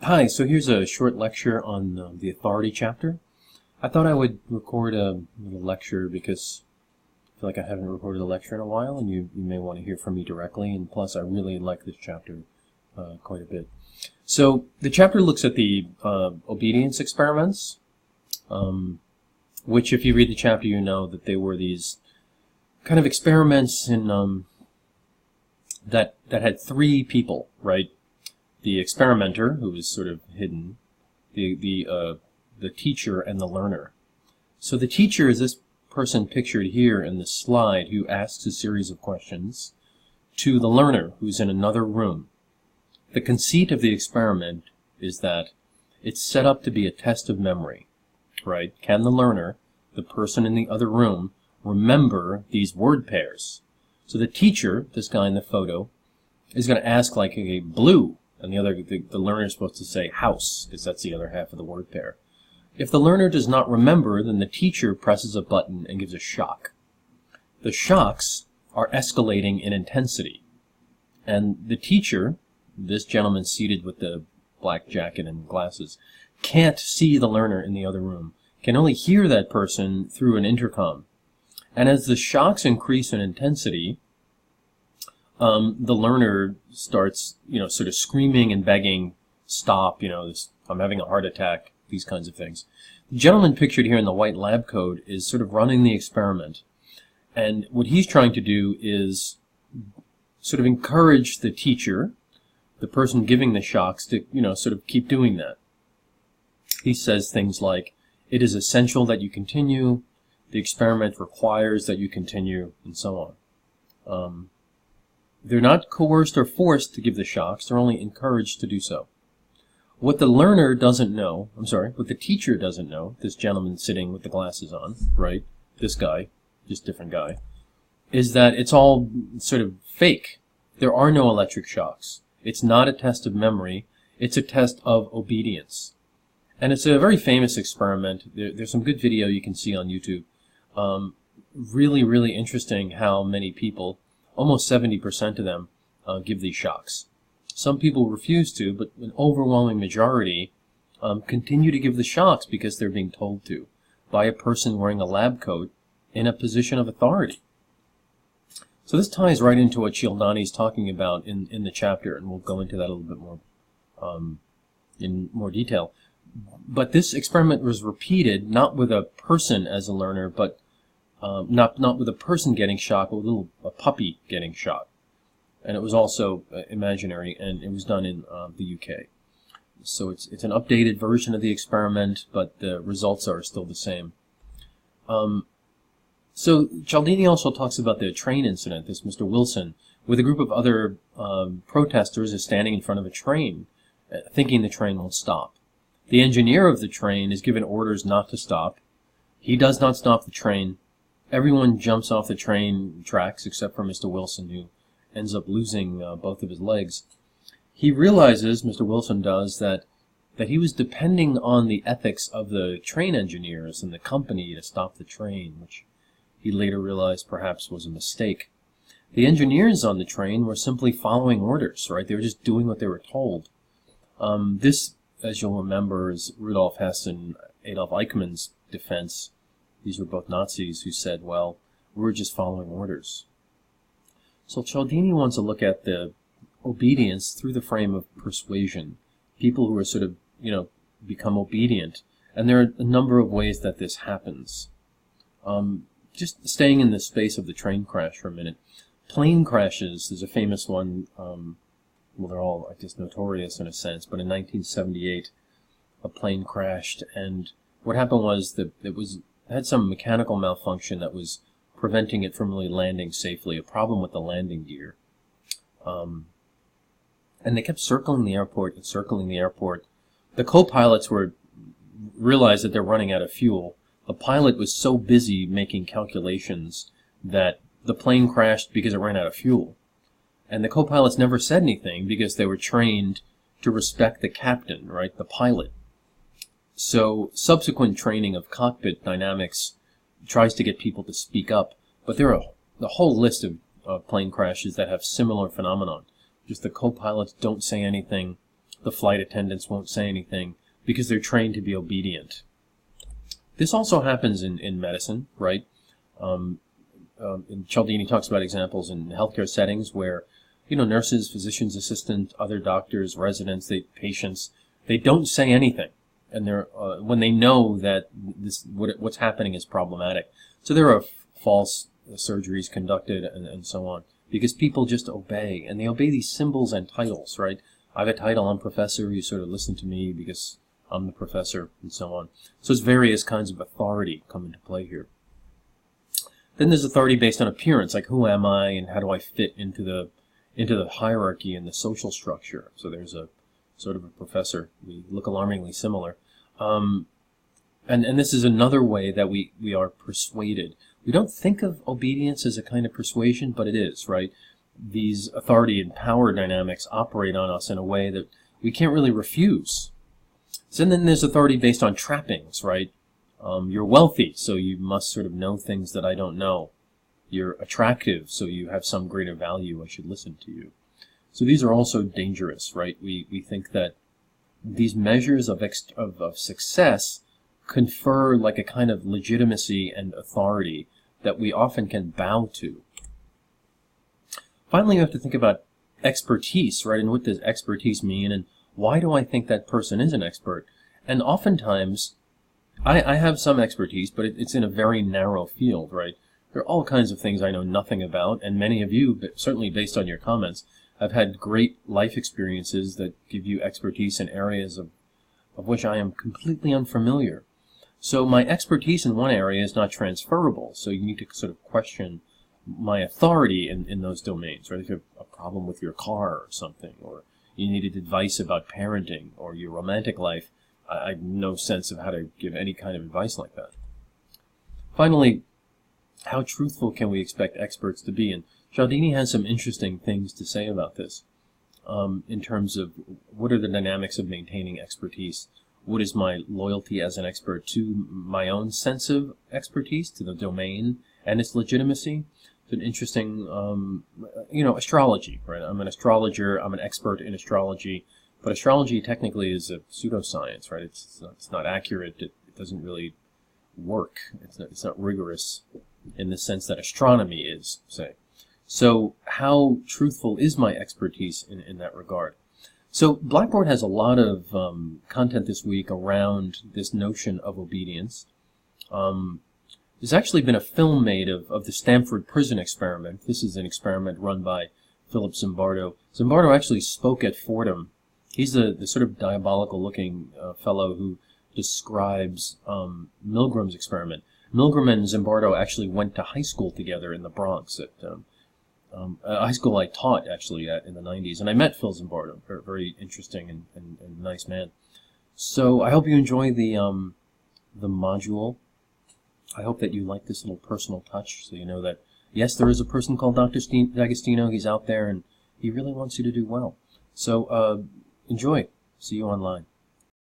Hi, so here's a short lecture on the authority chapter. I thought I would record a little lecture because I feel like I haven't recorded a lecture in a while, and you may want to hear from me directly, and plus I really like this chapter quite a bit. So the chapter looks at the obedience experiments, which if you read the chapter you know that they were these kind of experiments in that had three people, right? The experimenter, who is sort of hidden, the teacher, and the learner. So the teacher is this person pictured here in this slide who asks a series of questions to the learner, who's in another room. The conceit of the experiment is that it's set up to be a test of memory, right? Can the learner, the person in the other room, remember these word pairs? So the teacher, this guy in the photo, is going to ask like a blue, and the learner is supposed to say house, because that's the other half of the word pair. If the learner does not remember, then the teacher presses a button and gives a shock. The shocks are escalating in intensity. And the teacher, this gentleman seated with the black jacket and glasses, can't see the learner in the other room, can only hear that person through an intercom. And as the shocks increase in intensity, the learner starts, sort of screaming and begging, stop, I'm having a heart attack, these kinds of things. The gentleman pictured here in the white lab coat is sort of running the experiment. And what he's trying to do is sort of encourage the teacher, the person giving the shocks, to, sort of keep doing that. He says things like, it is essential that you continue, the experiment requires that you continue, and so on. They're not coerced or forced to give the shocks, they're only encouraged to do so. What the learner doesn't know, what the teacher doesn't know, this gentleman sitting with the glasses on, right, this guy, just different guy, is that it's all sort of fake. There are no electric shocks. It's not a test of memory, it's a test of obedience. And it's a very famous experiment. There's some good video you can see on YouTube. Really, really interesting how many people, almost 70% of them, give these shocks. Some people refuse to, but an overwhelming majority continue to give the shocks because they're being told to by a person wearing a lab coat in a position of authority. So this ties right into what Cialdini's talking about in the chapter, and we'll go into that a little bit more in more detail. But this experiment was repeated not with a person as a learner, but not with a person getting shocked, but with a puppy getting shocked. And it was also imaginary, and it was done in the UK. So it's an updated version of the experiment, but the results are still the same. So Cialdini also talks about the train incident. This Mr. Wilson, with a group of other protesters, is standing in front of a train, thinking the train will stop. The engineer of the train is given orders not to stop. He does not stop the train. Everyone jumps off the train tracks except for Mr. Wilson, who ends up losing both of his legs. He realizes, Mr. Wilson does, that he was depending on the ethics of the train engineers and the company to stop the train, which he later realized perhaps was a mistake. The engineers on the train were simply following orders, right? They were just doing what they were told. This, as you'll remember, is Rudolf Hess and Adolf Eichmann's defense. These were both Nazis who said, well, we're just following orders. So Cialdini wants to look at the obedience through the frame of persuasion. People who are sort of, become obedient. And there are a number of ways that this happens. Just staying in the space of the train crash for a minute. Plane crashes is a famous one. Well, they're all, I guess, notorious in a sense. But in 1978, a plane crashed. And what happened was that it had some mechanical malfunction that was preventing it from really landing safely, a problem with the landing gear. And they kept circling the airport and circling the airport. The co-pilots realized that they're running out of fuel. The pilot was so busy making calculations that the plane crashed because it ran out of fuel. And the co-pilots never said anything because they were trained to respect the captain, right, the pilot. So subsequent training of cockpit dynamics tries to get people to speak up, but there are a whole list of plane crashes that have similar phenomenon. Just the co-pilots don't say anything, the flight attendants won't say anything because they're trained to be obedient. This also happens in medicine, right? And Cialdini talks about examples in healthcare settings where, nurses, physicians' assistants, other doctors, residents, patients, they don't say anything, and they're when they know that what's happening is problematic. So there are false surgeries conducted and so on because people just obey, and they obey these symbols and titles, right? I have a title, I'm professor. You sort of listen to me because I'm the professor, and so on. So it's various kinds of authority come into play here. Then there's authority based on appearance, like who am I and how do I fit into the hierarchy and the social structure. So there's a sort of a professor. We look alarmingly similar. And this is another way that we are persuaded. We don't think of obedience as a kind of persuasion, but it is, right? These authority and power dynamics operate on us in a way that we can't really refuse. So then there's authority based on trappings, right? You're wealthy, so you must sort of know things that I don't know. You're attractive, so you have some greater value. I should listen to you. So these are also dangerous, right? We think that these measures of success confer like a kind of legitimacy and authority that we often can bow to. Finally, you have to think about expertise, right? And what does expertise mean? And why do I think that person is an expert? And oftentimes, I have some expertise, but it's in a very narrow field, right? There are all kinds of things I know nothing about, and many of you, certainly based on your comments, have had great life experiences that give you expertise in areas of which I am completely unfamiliar. So my expertise in one area is not transferable, so you need to sort of question my authority in those domains, right? If you have a problem with your car or something, or you needed advice about parenting or your romantic life, I have no sense of how to give any kind of advice like that. Finally, how truthful can we expect experts to be? And Cialdini has some interesting things to say about this in terms of what are the dynamics of maintaining expertise. What is my loyalty as an expert to my own sense of expertise, to the domain and its legitimacy? It's an interesting, astrology, right? I'm an astrologer, I'm an expert in astrology, but astrology technically is a pseudoscience, right? It's not accurate, it doesn't really work, it's not rigorous in the sense that astronomy is, say. So how truthful is my expertise in that regard? So Blackboard has a lot of content this week around this notion of obedience. There's actually been a film made of the Stanford prison experiment. This is an experiment run by Philip Zimbardo. Zimbardo actually spoke at Fordham. He's the sort of diabolical-looking fellow who describes Milgram's experiment. Milgram and Zimbardo actually went to high school together in the Bronx, at a high school I taught, actually, in the 90s. And I met Phil Zimbardo, very interesting and nice man. So I hope you enjoy the module. I hope that you like this little personal touch, so you know that, yes, there is a person called Dr. D'Agostino. He's out there, and he really wants you to do well. So enjoy. See you online.